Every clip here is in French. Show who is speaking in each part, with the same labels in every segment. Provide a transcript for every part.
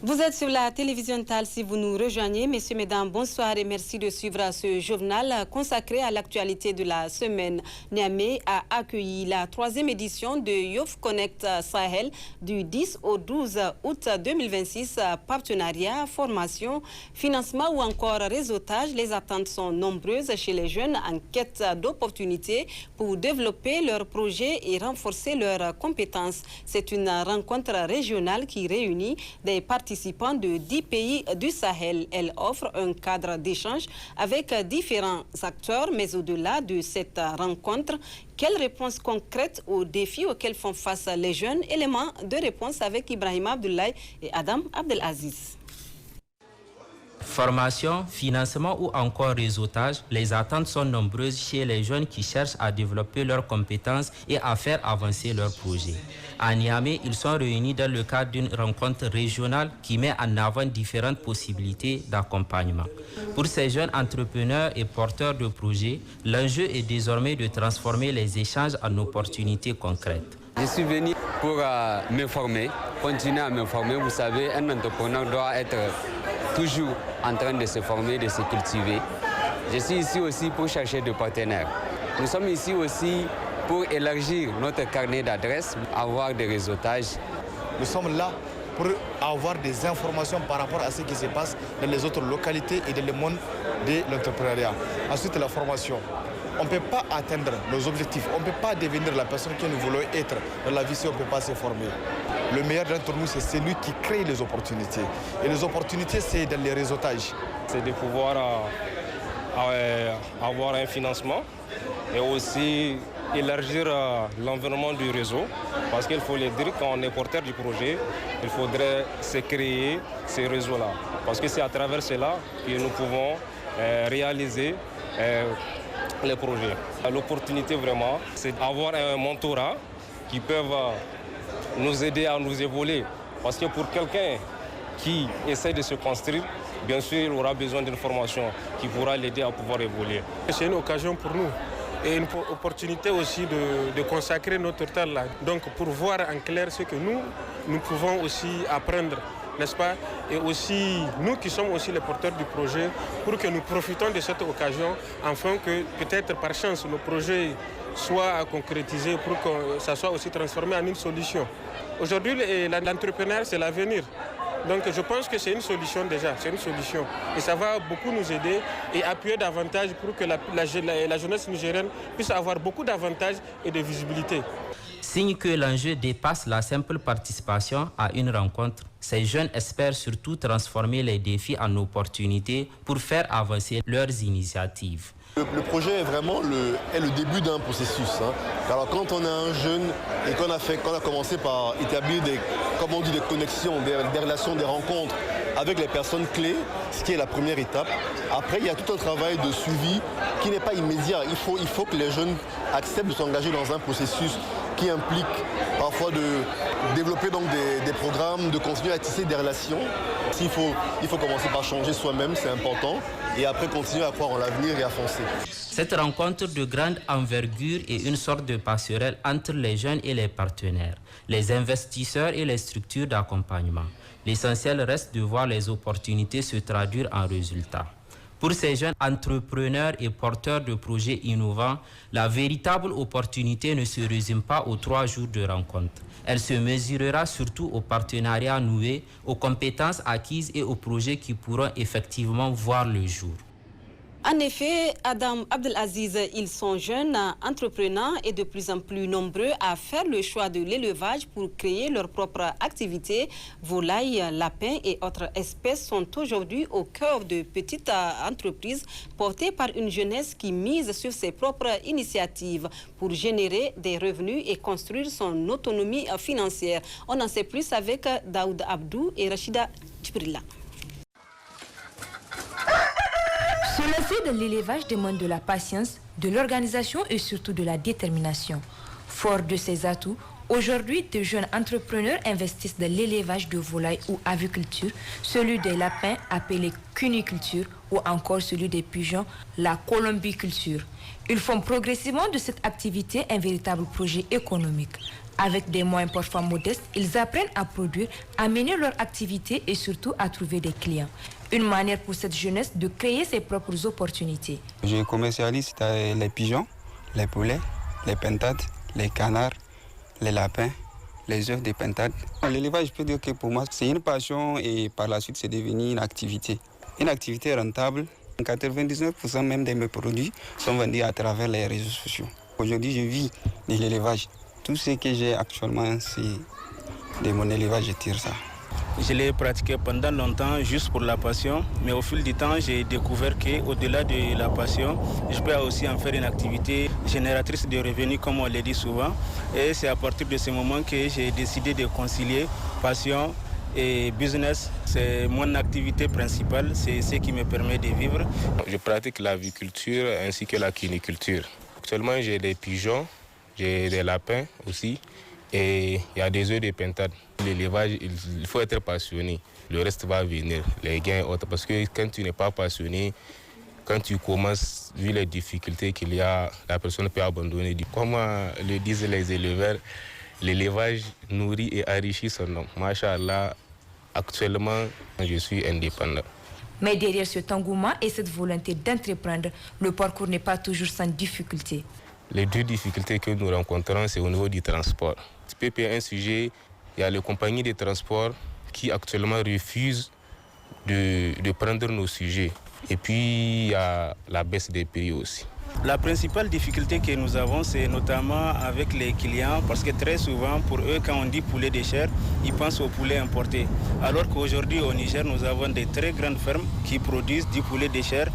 Speaker 1: Vous êtes sur la télévision TAL si vous nous rejoignez. Messieurs, mesdames, bonsoir et merci de suivre ce journal consacré à l'actualité de la semaine. Niamey a accueilli la 3e édition de Youth Connect Sahel du 10 au 12 août 2026. Partenariat, formation, financement ou encore réseautage. Les attentes sont nombreuses chez les jeunes en quête d'opportunités pour développer leurs projets et renforcer leurs compétences. C'est une rencontre régionale qui réunit des participants de 10 pays du Sahel. Elle offre un cadre d'échange avec différents acteurs, mais au-delà de cette rencontre, quelles réponses concrètes aux défis auxquels font face les jeunes? Éléments de réponse avec Ibrahim Abdoulaye et Adam Abdelaziz.
Speaker 2: Formation, financement ou encore réseautage, les attentes sont nombreuses chez les jeunes qui cherchent à développer leurs compétences et à faire avancer leurs projets. À Niamey, ils sont réunis dans le cadre d'une rencontre régionale qui met en avant différentes possibilités d'accompagnement. Pour ces jeunes entrepreneurs et porteurs de projets, l'enjeu est désormais de transformer les échanges en opportunités concrètes.
Speaker 3: Je suis venu pour me former, continuer à me former. Vous savez, un entrepreneur doit être toujours en train de se former, de se cultiver. Je suis ici aussi pour chercher des partenaires. Nous sommes ici aussi pour élargir notre carnet d'adresses, avoir des réseautages.
Speaker 4: Nous sommes là pour avoir des informations par rapport à ce qui se passe dans les autres localités et dans le monde de l'entrepreneuriat. Ensuite, la formation. On ne peut pas atteindre nos objectifs, on ne peut pas devenir la personne que nous voulons être dans la vie si on ne peut pas se former. Le meilleur d'entre nous, c'est celui qui crée les opportunités. Et les opportunités, c'est dans les réseautages.
Speaker 5: C'est de pouvoir avoir un financement et aussi élargir l'environnement du réseau. Parce qu'il faut le dire, quand on est porteur du projet, il faudrait se créer ces réseaux-là. Parce que c'est à travers cela que nous pouvons réaliser les projets. L'opportunité vraiment, c'est d'avoir un mentorat qui peut nous aider à nous évoluer. Parce que pour quelqu'un qui essaie de se construire, bien sûr, il aura besoin d'une formation qui pourra l'aider à pouvoir évoluer.
Speaker 6: C'est une occasion pour nous et une opportunité aussi de consacrer notre temps là. Donc pour voir en clair ce que nous pouvons aussi apprendre, n'est-ce pas? Et aussi, nous qui sommes aussi les porteurs du projet, pour que nous profitons de cette occasion, afin que peut-être par chance le projet soit concrétisé pour que ça soit aussi transformé en une solution. Aujourd'hui, l'entrepreneur, c'est l'avenir. Donc je pense que c'est une solution déjà, c'est une solution. Et ça va beaucoup nous aider et appuyer davantage pour que la jeunesse nigérienne puisse avoir beaucoup d'avantages et de visibilité.
Speaker 2: Signe que l'enjeu dépasse la simple participation à une rencontre, ces jeunes espèrent surtout transformer les défis en opportunités pour faire avancer leurs initiatives.
Speaker 7: Le projet est vraiment le début d'un processus. Alors quand on est un jeune et qu'on a commencé par établir des connexions, des relations, des rencontres avec les personnes clés, ce qui est la première étape. Après, il y a tout un travail de suivi qui n'est pas immédiat. Il faut que les jeunes acceptent de s'engager dans un processus qui implique parfois de développer donc des programmes, de continuer à tisser des relations. Il faut commencer par changer soi-même, c'est important, et après continuer à croire en l'avenir et à foncer.
Speaker 2: Cette rencontre de grande envergure est une sorte de passerelle entre les jeunes et les partenaires, les investisseurs et les structures d'accompagnement. L'essentiel reste de voir les opportunités se traduire en résultats. Pour ces jeunes entrepreneurs et porteurs de projets innovants, la véritable opportunité ne se résume pas aux 3 jours de rencontre. Elle se mesurera surtout aux partenariats noués, aux compétences acquises et aux projets qui pourront effectivement voir le jour.
Speaker 1: En effet, Adam Abdelaziz, ils sont jeunes, entrepreneurs et de plus en plus nombreux à faire le choix de l'élevage pour créer leur propre activité. Volailles, lapins et autres espèces sont aujourd'hui au cœur de petites entreprises portées par une jeunesse qui mise sur ses propres initiatives pour générer des revenus et construire son autonomie financière. On en sait plus avec Daoud Abdou et Rachida Djibrilla.
Speaker 8: Se lancer dans l'élevage demande de la patience, de l'organisation et surtout de la détermination. Fort de ces atouts, aujourd'hui, de jeunes entrepreneurs investissent dans l'élevage de volailles ou aviculture, celui des lapins appelé cuniculture ou encore celui des pigeons, la colombiculture. Ils font progressivement de cette activité un véritable projet économique. Avec des moyens parfois modestes, ils apprennent à produire, à mener leur activité et surtout à trouver des clients. Une manière pour cette jeunesse de créer ses propres opportunités.
Speaker 9: Je commercialise les pigeons, les poulets, les pintades, les canards, les lapins, les œufs de pintade. L'élevage, je peux dire que pour moi, c'est une passion et par la suite, c'est devenu une activité. Une activité rentable. 99% même de mes produits sont vendus à travers les réseaux sociaux. Aujourd'hui, je vis de l'élevage. Tout ce que j'ai actuellement, c'est de mon élevage, je tire ça.
Speaker 10: Je l'ai pratiqué pendant longtemps juste pour la passion, mais au fil du temps, j'ai découvert qu'au-delà de la passion, je peux aussi en faire une activité génératrice de revenus, comme on le dit souvent. Et c'est à partir de ce moment que j'ai décidé de concilier passion et business. C'est mon activité principale, c'est ce qui me permet de vivre.
Speaker 5: Je pratique l'aviculture ainsi que la cuniculture. Actuellement, j'ai des pigeons, j'ai des lapins aussi. Et il y a des œufs de pintade. L'élevage, il faut être passionné. Le reste va venir, les gains et autres. Parce que quand tu n'es pas passionné, quand tu commences, vu les difficultés qu'il y a, la personne peut abandonner. Comme le disent les éleveurs, l'élevage nourrit et enrichit son homme. Masha'Allah, actuellement, je suis indépendant.
Speaker 8: Mais derrière cet engouement et cette volonté d'entreprendre, le parcours n'est pas toujours sans difficulté.
Speaker 5: Les deux difficultés que nous rencontrons, c'est au niveau du transport. TPP est un sujet, il y a les compagnies de transport qui actuellement refusent de prendre nos sujets. Et puis, il y a la baisse des prix aussi.
Speaker 10: La principale difficulté que nous avons, c'est notamment avec les clients, parce que très souvent, pour eux, quand on dit poulet de chair, ils pensent au poulet importé. Alors qu'aujourd'hui, au Niger, nous avons des très grandes fermes qui produisent du poulet de chair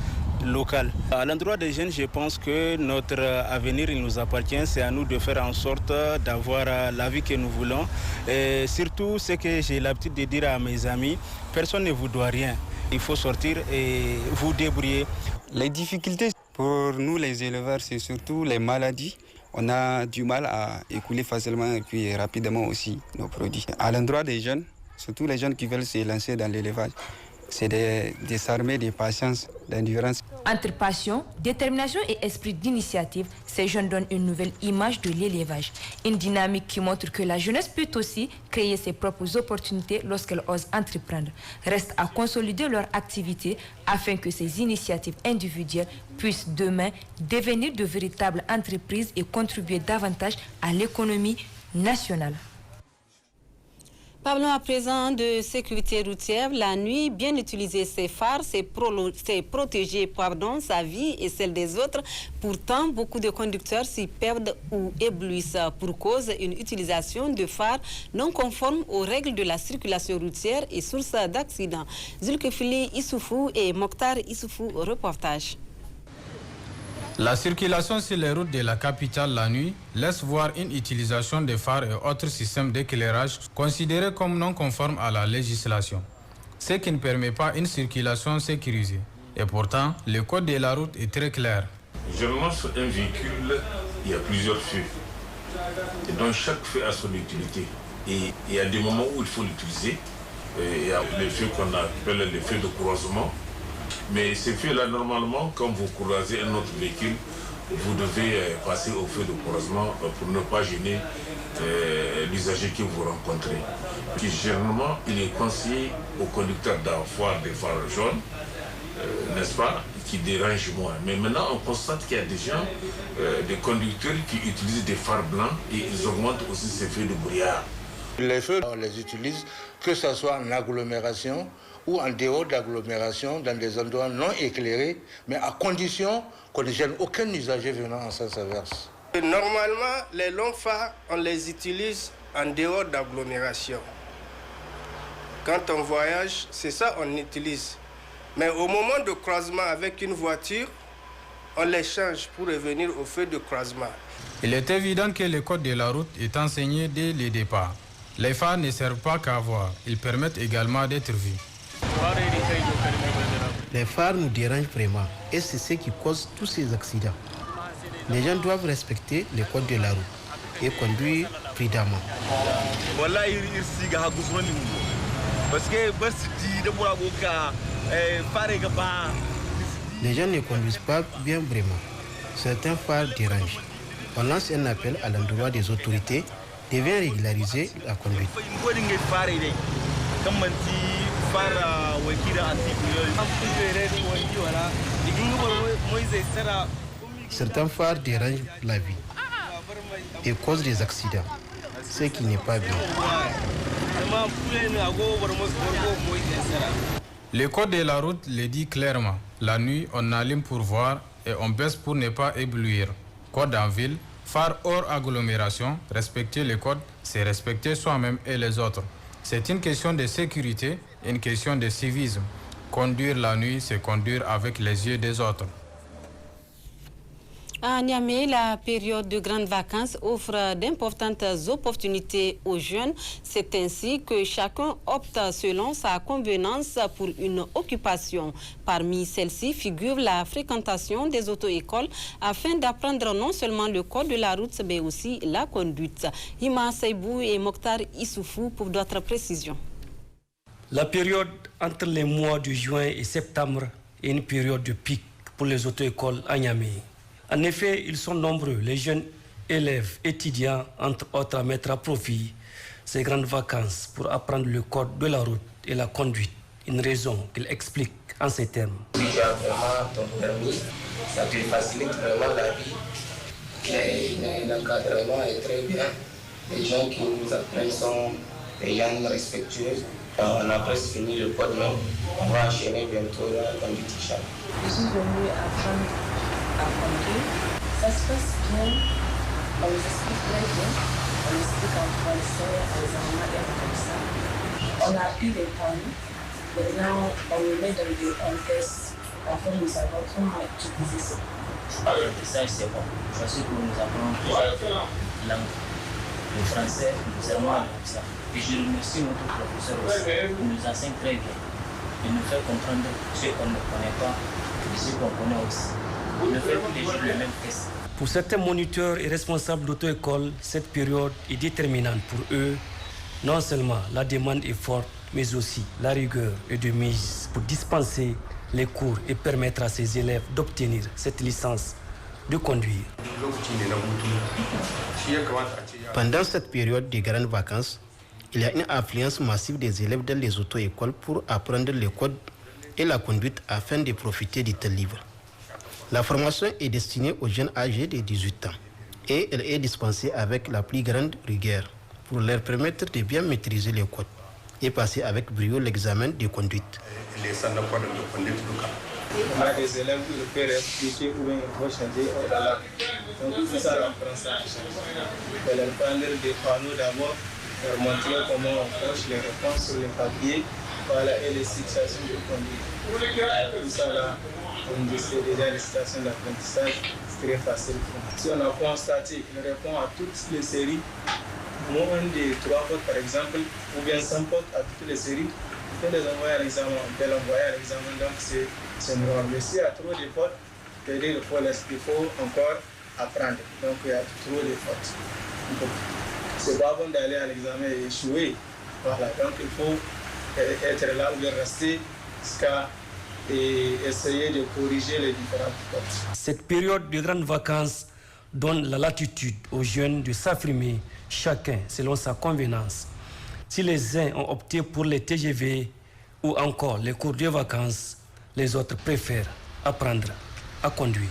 Speaker 10: local. À l'endroit des jeunes, je pense que notre avenir, il nous appartient. C'est à nous de faire en sorte d'avoir la vie que nous voulons. Et surtout, ce que j'ai l'habitude de dire à mes amis, personne ne vous doit rien. Il faut sortir et vous débrouiller.
Speaker 9: Les difficultés pour nous, les éleveurs, c'est surtout les maladies. On a du mal à écouler facilement et puis rapidement aussi nos produits. À l'endroit des jeunes, surtout les jeunes qui veulent se lancer dans l'élevage, c'est de s'armer de patience, d'endurance.
Speaker 8: Entre passion, détermination et esprit d'initiative, ces jeunes donnent une nouvelle image de l'élevage. Une dynamique qui montre que la jeunesse peut aussi créer ses propres opportunités lorsqu'elle ose entreprendre. Reste à consolider leur activité afin que ces initiatives individuelles puissent demain devenir de véritables entreprises et contribuer davantage à l'économie nationale.
Speaker 1: Parlons à présent de sécurité routière. La nuit, bien utiliser ses phares, c'est protéger sa vie et celle des autres. Pourtant, beaucoup de conducteurs s'y perdent ou éblouissent pour cause une utilisation de phares non conformes aux règles de la circulation routière et source d'accidents. Zulkefili Issoufou et Mokhtar Issoufou, reportage.
Speaker 11: La circulation sur les routes de la capitale la nuit laisse voir une utilisation des phares et autres systèmes d'éclairage considérés comme non conformes à la législation, ce qui ne permet pas une circulation sécurisée. Et pourtant, le code de la route est très clair.
Speaker 12: Généralement, sur un véhicule, il y a plusieurs feux. Et donc, chaque feu a son utilité. Et il y a des moments où il faut l'utiliser. Il y a les feux qu'on appelle les feux de croisement. Mais ces feux-là, normalement, quand vous croisez un autre véhicule, vous devez passer au feu de croisement pour ne pas gêner l'usager que vous rencontrez. Puis, généralement, il est conseillé aux conducteurs d'avoir des phares jaunes, n'est-ce pas, qui dérangent moins. Mais maintenant, on constate qu'il y a des gens, des conducteurs qui utilisent des phares blancs et ils augmentent aussi ces feux de brouillard.
Speaker 13: Les feux, on les utilise que ce soit en agglomération ou en dehors d'agglomération, dans des endroits non éclairés, mais à condition qu'on ne gêne aucun usager venant en sens inverse.
Speaker 6: Normalement, les longs phares, on les utilise en dehors d'agglomération. Quand on voyage, c'est ça qu'on utilise. Mais au moment de croisement avec une voiture, on les change pour revenir au feu de croisement.
Speaker 11: Il est évident que le code de la route est enseigné dès le départ. Les phares ne servent pas qu'à voir, ils permettent également d'être vus.
Speaker 14: Les phares nous dérangent vraiment et c'est ce qui cause tous ces accidents. Les gens doivent respecter les codes de la route et conduire prudemment. Les gens ne conduisent pas bien vraiment. Certains phares dérangent. On lance un appel à l'endroit des autorités devient régulariser la conduite. Certains phares dérangent la vie et causent des accidents, ce qui n'est pas bien.
Speaker 11: Le code de la route le dit clairement. La nuit, on allume pour voir et on baisse pour ne pas éblouir. Code en ville, phare hors agglomération, respecter le code, c'est respecter soi-même et les autres. C'est une question de sécurité, une question de civisme. Conduire la nuit, c'est conduire avec les yeux des autres.
Speaker 1: À Niamey, la période de grandes vacances offre d'importantes opportunités aux jeunes. C'est ainsi que chacun opte selon sa convenance pour une occupation. Parmi celles-ci figure la fréquentation des auto-écoles afin d'apprendre non seulement le code de la route, mais aussi la conduite. Hima Saïbou et Mokhtar Issoufou pour d'autres précisions.
Speaker 15: La période entre les mois de juin et septembre est une période de pic pour les auto-écoles à Niamey. En effet, ils sont nombreux, les jeunes élèves, étudiants, entre autres, à mettre à profit ces grandes vacances pour apprendre le code de la route et la conduite. Une raison qu'il explique en ces termes.
Speaker 16: Si tu as vraiment ton permis, ça te facilite vraiment la vie. L'encadrement est très bien. Les gens qui nous apprennent sont des gens respectueux. On a presque fini le code même. On va enchaîner bientôt la conduite.
Speaker 17: Je suis venue apprendre à conduire. Ça se passe bien. On nous explique très bien. On nous explique en français, en allemand et comme ça. On a eu des permis. Maintenant, on nous met dans des tests afin de savoir comment utiliser ça.
Speaker 16: L'apprentissage, c'est bon. Parce que nous apprenons plusieurs langues. Le français, nous allemand, ça. Et je remercie notre professeur aussi. Il nous enseigne très bien. Il nous fait comprendre ce qu'on ne connaît pas et ce qu'on connaît aussi. Il nous fait tous les jours le même test.
Speaker 15: Pour certains moniteurs et responsables d'auto-école, cette période est déterminante pour eux. Non seulement la demande est forte, mais aussi la rigueur est de mise pour dispenser les cours et permettre à ces élèves d'obtenir cette licence de conduire.
Speaker 14: Pendant cette période de grandes vacances, il y a une affluence massive des élèves dans les auto-écoles pour apprendre le code et la conduite afin de profiter du temps libre. La formation est destinée aux jeunes âgés de 18 ans et elle est dispensée avec la plus grande rigueur pour leur permettre de bien maîtriser le code et passer avec brio l'examen de conduite.
Speaker 18: On a des élèves qui peuvent expliquer ou bien il faut changer au là. Donc c'est ça l'apprentissage. Il faut leur prendre des panneaux d'abord, leur montrer comment on coche les réponses sur le papier, voilà, et les situations de conduite. Tout ça là, on dit c'est déjà les situations d'apprentissage, c'est très facile. Si on a constaté qu'il répond à toutes les séries, moins de 3 fautes par exemple, ou bien 100 fautes à toutes les séries, on peut les envoyer à l'examen, on peut l'envoyer à l'examen, donc c'est normal. Mais s'il y a trop de fautes, il faut encore apprendre. Donc il y a trop de fautes. C'est pas bon d'aller à l'examen et échouer. Voilà, donc il faut être là ou rester jusqu'à essayer de corriger les différentes fautes.
Speaker 15: Cette période de grandes vacances donne la latitude aux jeunes de s'affirmer, chacun selon sa convenance. Si les uns ont opté pour les TGV ou encore les cours de vacances, les autres préfèrent apprendre à conduire.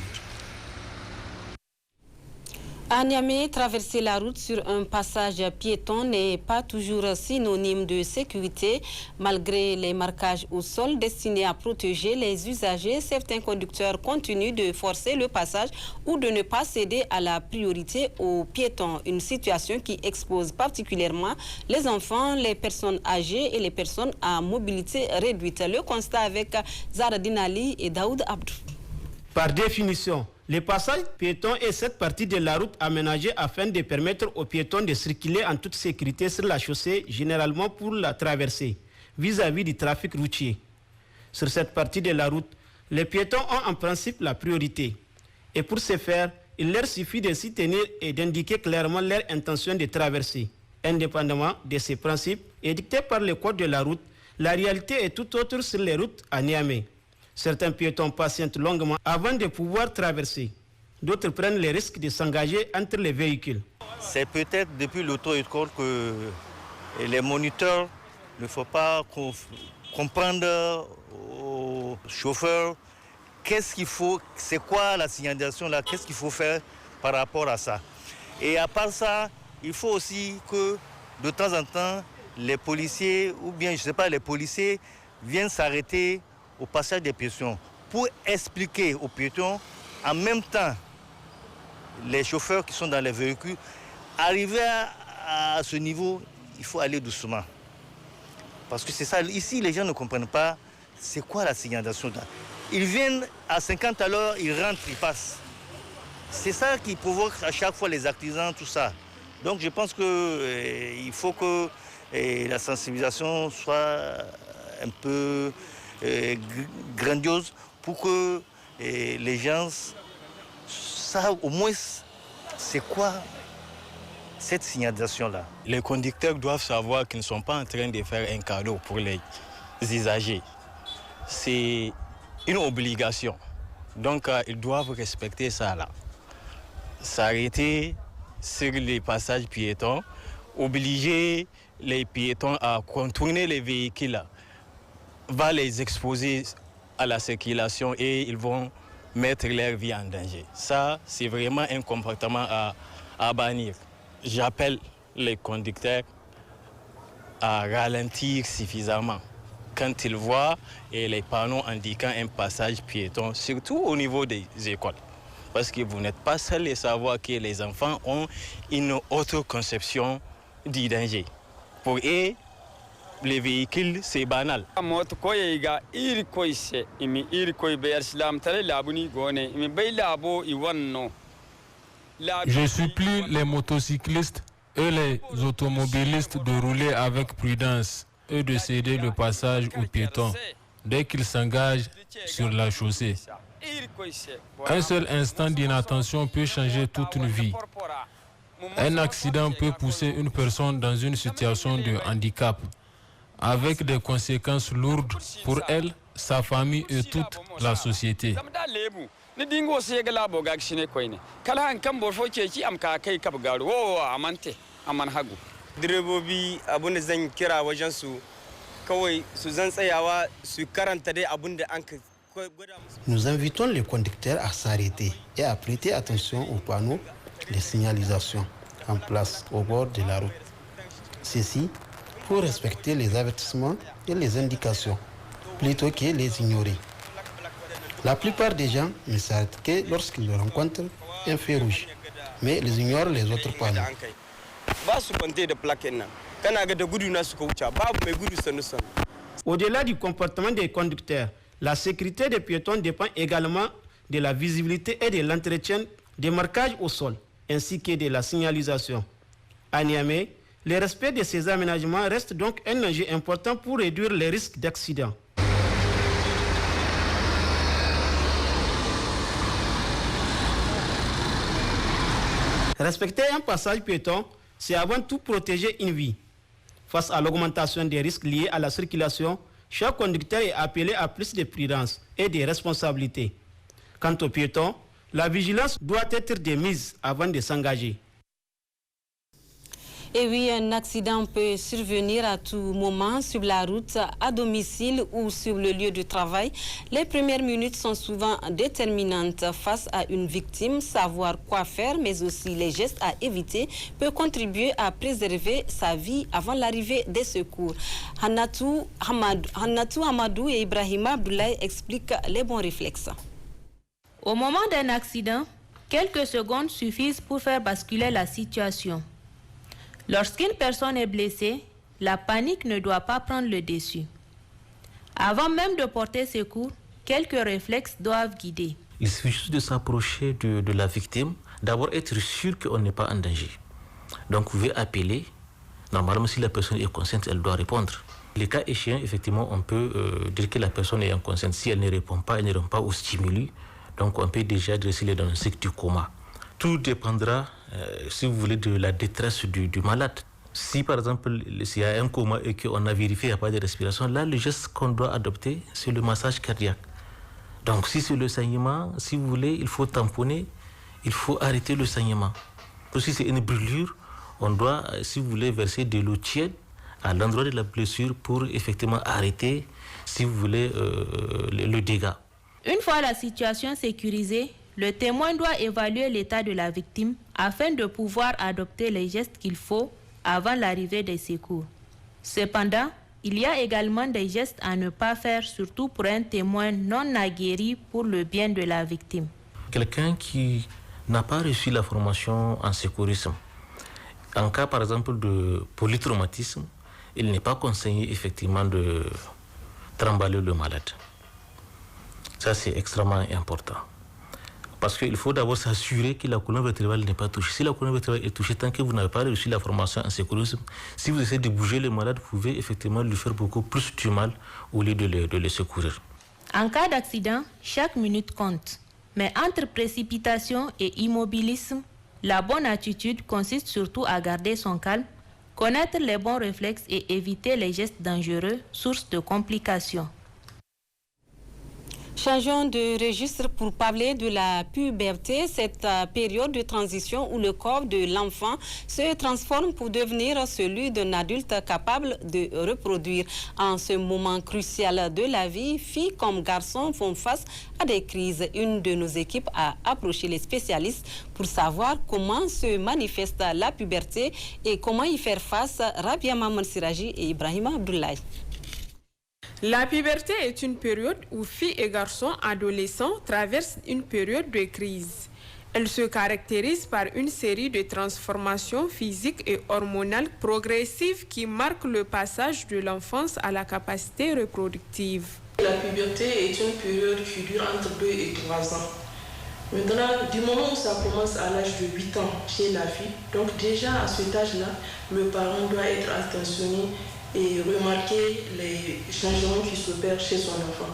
Speaker 1: À Niamey, traverser la route sur un passage piéton n'est pas toujours synonyme de sécurité. Malgré les marquages au sol destinés à protéger les usagers, certains conducteurs continuent de forcer le passage ou de ne pas céder à la priorité aux piétons. Une situation qui expose particulièrement les enfants, les personnes âgées et les personnes à mobilité réduite. Le constat avec Zaradine Ali et Daoud Abdou.
Speaker 19: Par définition, le passage piéton est cette partie de la route aménagée afin de permettre aux piétons de circuler en toute sécurité sur la chaussée, généralement pour la traverser, vis-à-vis du trafic routier. Sur cette partie de la route, les piétons ont en principe la priorité. Et pour ce faire, il leur suffit de s'y tenir et d'indiquer clairement leur intention de traverser. Indépendamment de ces principes édictés par le code de la route, la réalité est tout autre sur les routes à Niamey. Certains piétons patientent longuement avant de pouvoir traverser. D'autres prennent le risque de s'engager entre les véhicules.
Speaker 20: c'est peut-être depuis l'auto-école que les moniteurs ne faut pas comprendre aux chauffeurs qu'est-ce qu'il faut, c'est quoi la signalisation là, qu'est-ce qu'il faut faire par rapport à ça. Et à part ça, il faut aussi que de temps en temps, les policiers, ou bien je ne sais pas, les policiers viennent s'arrêter au passage des piétons pour expliquer aux piétons, en même temps, les chauffeurs qui sont dans les véhicules, arriver à ce niveau, il faut aller doucement. Parce que c'est ça, ici les gens ne comprennent pas c'est quoi la signalisation là. Ils viennent à 50 à l'heure, ils rentrent, ils passent. C'est ça qui provoque à chaque fois les accidents, tout ça. Donc je pense qu'il faut que la sensibilisation soit un peu grandiose pour que les gens savent au moins c'est quoi cette signalisation-là.
Speaker 21: Les conducteurs doivent savoir qu'ils ne sont pas en train de faire un cadeau pour les usagers. C'est une obligation. Donc ils doivent respecter ça là. S'arrêter sur les passages piétons, obliger les piétons à contourner les véhicules là, va les exposer à la circulation et ils vont mettre leur vie en danger. Ça, c'est vraiment un comportement à bannir. J'appelle les conducteurs à ralentir suffisamment quand ils voient les panneaux indiquant un passage piéton, surtout au niveau des écoles. Parce que vous n'êtes pas seul à savoir que les enfants ont une autre conception du danger. Pour eux, les véhicules, c'est banal.
Speaker 22: Je supplie les motocyclistes et les automobilistes de rouler avec prudence et de céder le passage aux piétons dès qu'ils s'engagent sur la chaussée. Un seul instant d'inattention peut changer toute une vie. Un accident peut pousser une personne dans une situation de handicap, avec des conséquences lourdes pour elle, sa famille et toute la société.
Speaker 14: Nous invitons les conducteurs à s'arrêter et à prêter attention aux panneaux de signalisation en place au bord de la route. Ceci pour respecter les avertissements et les indications, plutôt que les ignorer. La plupart des gens ne s'arrêtent que lorsqu'ils rencontrent un feu rouge, mais ils ignorent les autres panneaux. Au-delà du comportement des conducteurs, la sécurité des piétons dépend également de la visibilité et de l'entretien des marquages au sol, ainsi que de la signalisation. À Niamey, le respect de ces aménagements reste donc un enjeu important pour réduire les risques d'accident. Respecter un passage piéton, c'est avant tout protéger une vie. Face à l'augmentation des risques liés à la circulation, chaque conducteur est appelé à plus de prudence et de responsabilité. Quant aux piétons, la vigilance doit être de mise avant de s'engager.
Speaker 1: Et oui, un accident peut survenir à tout moment sur la route, à domicile ou sur le lieu de travail. Les premières minutes sont souvent déterminantes face à une victime. Savoir quoi faire, mais aussi les gestes à éviter, peut contribuer à préserver sa vie avant l'arrivée des secours. Hannatou Hamadou et Ibrahima Abdoulaye expliquent les bons réflexes.
Speaker 8: Au moment d'un accident, quelques secondes suffisent pour faire basculer la situation. Lorsqu'une personne est blessée, la panique ne doit pas prendre le dessus. Avant même de porter secours, quelques réflexes doivent guider.
Speaker 23: Il suffit juste de s'approcher de la victime, d'abord être sûr qu'on n'est pas en danger. Donc vous pouvez appeler. Normalement, si la personne est consciente, elle doit répondre. Les cas échéants, effectivement, on peut dire que la personne est inconsciente. Si elle ne répond pas, elle ne répond pas au stimuli, donc on peut déjà dresser le diagnostic du coma. Tout dépendra, si vous voulez, de la détresse du malade. Si, par exemple, s'il y a un coma et qu'on a vérifié qu'il n'y a pas de respiration, là, le geste qu'on doit adopter, c'est le massage cardiaque. Donc, si c'est le saignement, si vous voulez, il faut tamponner, il faut arrêter le saignement. Si c'est une brûlure, on doit, si vous voulez, verser de l'eau tiède à l'endroit de la blessure pour effectivement arrêter, si vous voulez, le dégât.
Speaker 8: Une fois la situation sécurisée, le témoin doit évaluer l'état de la victime afin de pouvoir adopter les gestes qu'il faut avant l'arrivée des secours. Cependant, il y a également des gestes à ne pas faire, surtout pour un témoin non aguerri pour le bien de la victime.
Speaker 23: Quelqu'un qui n'a pas reçu la formation en secourisme, en cas par exemple de polytraumatisme, il n'est pas conseillé effectivement de trimballer le malade. Ça c'est extrêmement important. Parce qu'il faut d'abord s'assurer que la colonne vertébrale n'est pas touchée. Si la colonne vertébrale est touchée, tant que vous n'avez pas reçu la formation en secourisme, si vous essayez de bouger le malade, vous pouvez effectivement lui faire beaucoup plus du mal au lieu de le secourir.
Speaker 8: En cas d'accident, chaque minute compte. Mais entre précipitation et immobilisme, la bonne attitude consiste surtout à garder son calme, connaître les bons réflexes et éviter les gestes dangereux, source de complications.
Speaker 1: Changeons de registre pour parler de la puberté, cette période de transition où le corps de l'enfant se transforme pour devenir celui d'un adulte capable de reproduire. En ce moment crucial de la vie, filles comme garçons font face à des crises. Une de nos équipes a approché les spécialistes pour savoir comment se manifeste la puberté et comment y faire face. Rabia Maman Siraji et Ibrahima Abdoulaye.
Speaker 3: La puberté est une période où filles et garçons adolescents traversent une période de crise. Elle se caractérise par une série de transformations physiques et hormonales progressives qui marquent le passage de l'enfance à la capacité reproductive.
Speaker 17: La puberté est une période qui dure entre 2 et 3 ans. Maintenant, du moment où ça commence à l'âge de 8 ans chez la fille, donc déjà à cet âge-là, le parent doit être attentionné et remarquer les changements qui s'opèrent chez son enfant.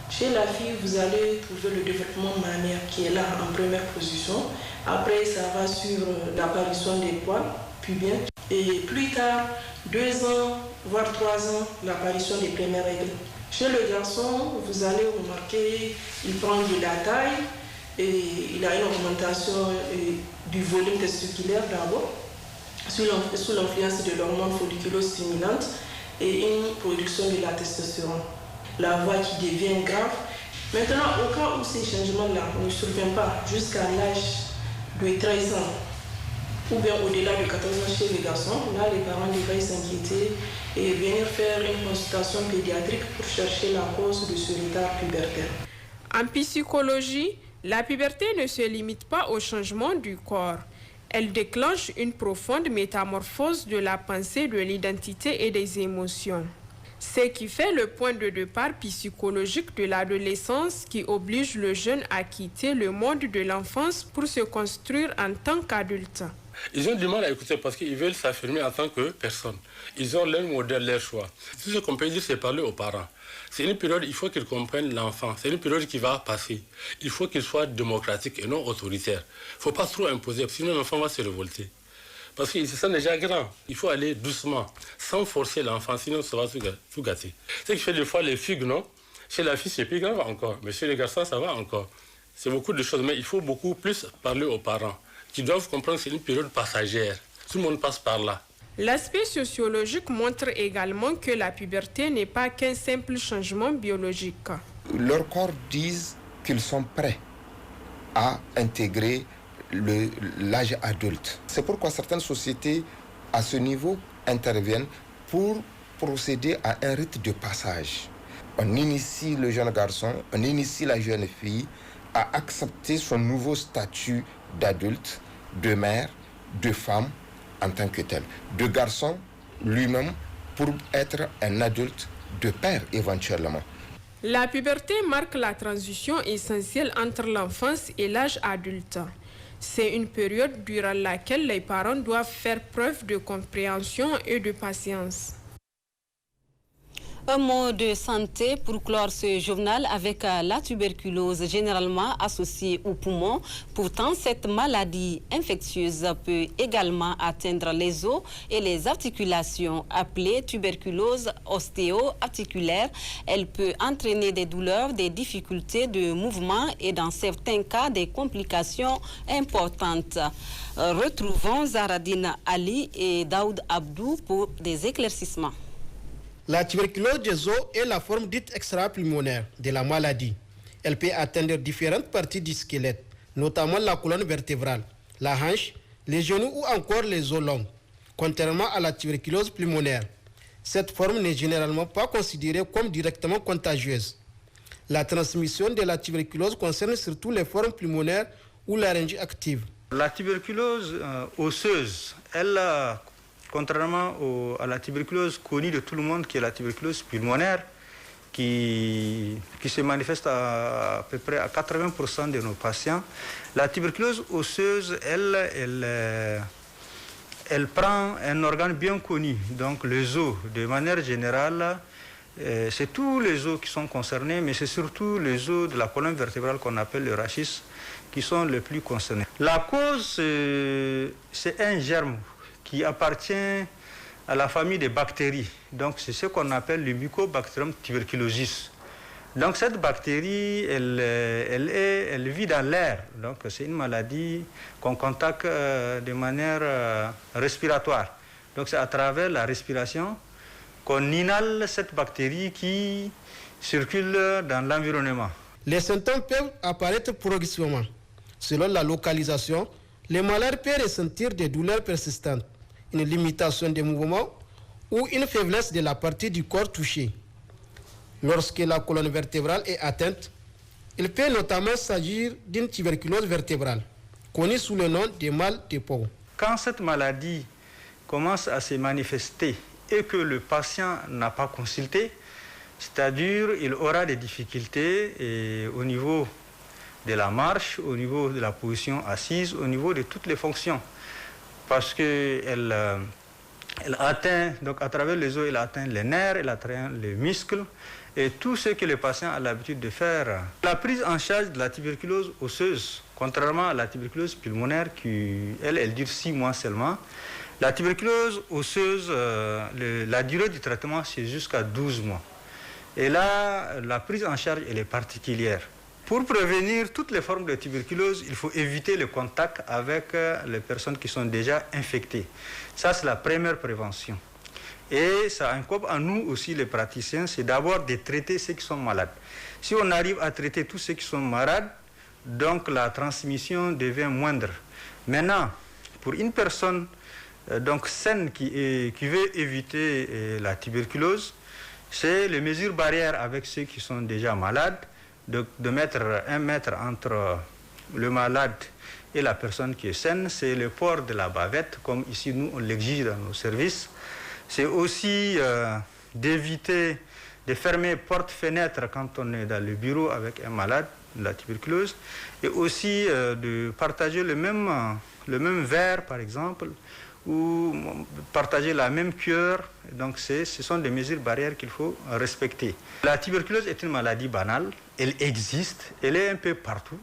Speaker 17: Chez la fille, vous allez trouver le développement mammaire qui est là en première position. Après, ça va suivre l'apparition des poils pubiens. Et plus tard, 2 ans, voire 3 ans, l'apparition des premières règles. Chez le garçon, vous allez remarquer qu'il prend de la taille et il a une augmentation du volume testiculaire d'abord, sous l'influence de l'hormone folliculostimulante et une production de la testostérone. La voix qui devient grave. Maintenant, au cas où ces changements-là ne surviennent pas jusqu'à l'âge de 13 ans ou bien au-delà de 14 ans chez les garçons, là, les parents devraient s'inquiéter et venir faire une consultation pédiatrique pour chercher la cause de ce retard pubertaire.
Speaker 3: En psychologie, la puberté ne se limite pas au changement du corps. Elle déclenche une profonde métamorphose de la pensée, de l'identité et des émotions. Ce qui fait le point de départ psychologique de l'adolescence qui oblige le jeune à quitter le monde de l'enfance pour se construire en tant qu'adulte.
Speaker 6: Ils ont du mal à écouter parce qu'ils veulent s'affirmer en tant que personne. Ils ont leur modèle, leur choix. Tout ce qu'on peut dire, c'est parler aux parents. C'est une période, il faut qu'ils comprennent l'enfant. C'est une période qui va passer. Il faut qu'il soit démocratique et non autoritaire. Il ne faut pas trop imposer, sinon l'enfant va se révolter. Parce qu'il se sent déjà grand. Il faut aller doucement, sans forcer l'enfant, sinon ça va tout gâter. Ce qui fait des fois les fugues, non? Chez la fille, c'est plus grave encore. Mais chez les garçons, ça va encore. C'est beaucoup de choses. Mais il faut beaucoup plus parler aux parents, qui doivent comprendre que c'est une période passagère. Tout le monde passe par là.
Speaker 3: L'aspect sociologique montre également que la puberté n'est pas qu'un simple changement biologique.
Speaker 4: Leurs corps disent qu'ils sont prêts à intégrer l'âge adulte. C'est pourquoi certaines sociétés, à ce niveau, interviennent pour procéder à un rite de passage. On initie le jeune garçon, on initie la jeune fille à accepter son nouveau statut d'adulte, de mère, de femme, en tant que tel, de garçon lui-même pour être un adulte, de père éventuellement.
Speaker 3: La puberté marque la transition essentielle entre l'enfance et l'âge adulte. C'est une période durant laquelle les parents doivent faire preuve de compréhension et de patience.
Speaker 1: Un mot de santé pour clore ce journal avec la tuberculose généralement associée aux poumons. Pourtant, cette maladie infectieuse peut également atteindre les os et les articulations. Appelée tuberculose ostéo-articulaire, elle peut entraîner des douleurs, des difficultés de mouvement et dans certains cas des complications importantes. Retrouvons Zaradine Ali et Daoud Abdou pour des éclaircissements.
Speaker 19: La tuberculose des os est la forme dite extra-pulmonaire de la maladie. Elle peut atteindre différentes parties du squelette, notamment la colonne vertébrale, la hanche, les genoux ou encore les os longs. Contrairement à la tuberculose pulmonaire, cette forme n'est généralement pas considérée comme directement contagieuse. La transmission de la tuberculose concerne surtout les formes pulmonaires ou laryngite active.
Speaker 2: La tuberculose osseuse, elle contrairement à la tuberculose connue de tout le monde, qui est la tuberculose pulmonaire, qui se manifeste à peu près à 80% de nos patients, la tuberculose osseuse, elle prend un organe bien connu, donc les os. De manière générale, c'est tous les os qui sont concernés, mais c'est surtout les os de la colonne vertébrale qu'on appelle le rachis qui sont les plus concernés. La cause, c'est un germe qui appartient à la famille des bactéries. Donc c'est ce qu'on appelle le Mycobacterium tuberculosis. Donc cette bactérie, elle vit dans l'air. Donc c'est une maladie qu'on contacte de manière respiratoire. Donc c'est à travers la respiration qu'on inhale cette bactérie qui circule dans l'environnement.
Speaker 19: Les symptômes peuvent apparaître progressivement. Selon la localisation, les malades peuvent ressentir des douleurs persistantes, une limitation des mouvements ou une faiblesse de la partie du corps touchée. Lorsque la colonne vertébrale est atteinte, il peut notamment s'agir d'une tuberculose vertébrale, connue sous le nom de mal de Pau.
Speaker 2: Quand cette maladie commence à se manifester et que le patient n'a pas consulté, c'est-à-dire il aura des difficultés au niveau de la marche, au niveau de la position assise, au niveau de toutes les fonctions. Parce qu'elle atteint, donc à travers les os, elle atteint les nerfs, elle atteint les muscles et tout ce que le patient a l'habitude de faire. La prise en charge de la tuberculose osseuse, contrairement à la tuberculose pulmonaire qui, elle dure 6 mois seulement, la tuberculose osseuse, la durée du traitement, c'est jusqu'à 12 mois. Et là, la prise en charge, elle est particulière. Pour prévenir toutes les formes de tuberculose, il faut éviter le contact avec les personnes qui sont déjà infectées. Ça, c'est la première prévention. Et ça incombe à nous aussi, les praticiens, c'est d'abord de traiter ceux qui sont malades. Si on arrive à traiter tous ceux qui sont malades, donc la transmission devient moindre. Maintenant, pour une personne donc saine qui veut éviter la tuberculose, c'est les mesures barrières avec ceux qui sont déjà malades, de mettre 1 mètre entre le malade et la personne qui est saine. C'est le port de la bavette, comme ici nous on l'exige dans nos services. C'est aussi d'éviter de fermer porte-fenêtre quand on est dans le bureau avec un malade de la tuberculose, et aussi de partager le même verre par exemple, ou partager la même cuillère. Donc ce sont des mesures barrières qu'il faut respecter. La tuberculose est une maladie banale, elle existe, elle est un peu partout.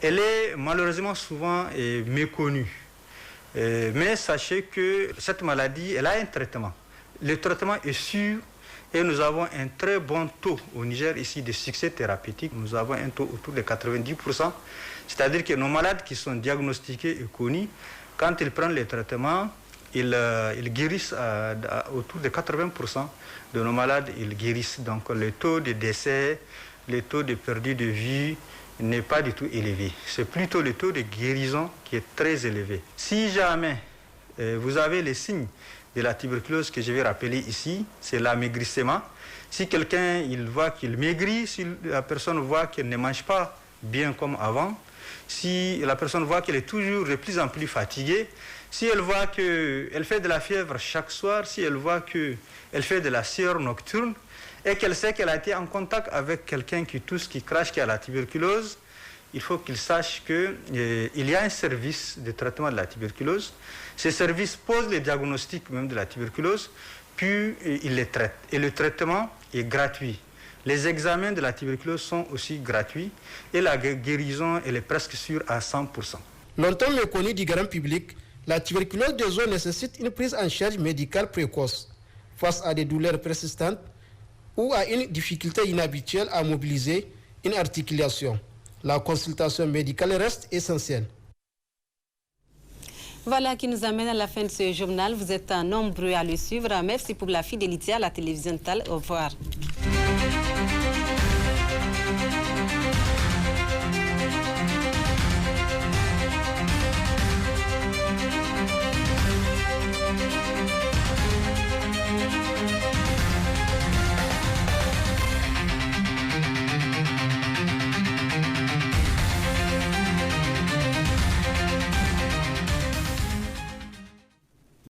Speaker 2: Elle est malheureusement souvent méconnue. Mais sachez que cette maladie, elle a un traitement. Le traitement est sûr et nous avons un très bon taux au Niger ici de succès thérapeutique. Nous avons un taux autour de 90%. C'est-à-dire que nos malades qui sont diagnostiqués et connus, quand ils prennent les traitements, ils guérissent autour de 80% de nos malades, ils guérissent. Donc le taux de décès, le taux de perdu de vie n'est pas du tout élevé. C'est plutôt le taux de guérison qui est très élevé. Si jamais vous avez les signes de la tuberculose que je vais rappeler ici, c'est l'amaigrissement. Si quelqu'un il voit qu'il maigrit, si la personne voit qu'elle ne mange pas bien comme avant, si la personne voit qu'elle est toujours de plus en plus fatiguée, si elle voit qu'elle fait de la fièvre chaque soir, si elle voit qu'elle fait de la sueur nocturne et qu'elle sait qu'elle a été en contact avec quelqu'un qui tousse, qui crache, qui a la tuberculose, il faut qu'il sache qu'il y a un service de traitement de la tuberculose. Ce service pose le diagnostic même de la tuberculose, puis il les traite. Et le traitement est gratuit. Les examens de la tuberculose sont aussi gratuits et la guérison elle est presque sûre à 100%.
Speaker 19: Longtemps méconnue du grand public, la tuberculose des os nécessite une prise en charge médicale précoce face à des douleurs persistantes ou à une difficulté inhabituelle à mobiliser une articulation. La consultation médicale reste essentielle.
Speaker 1: Voilà qui nous amène à la fin de ce journal. Vous êtes nombreux à le suivre. Merci pour la fidélité à la télévision TAL. Au revoir.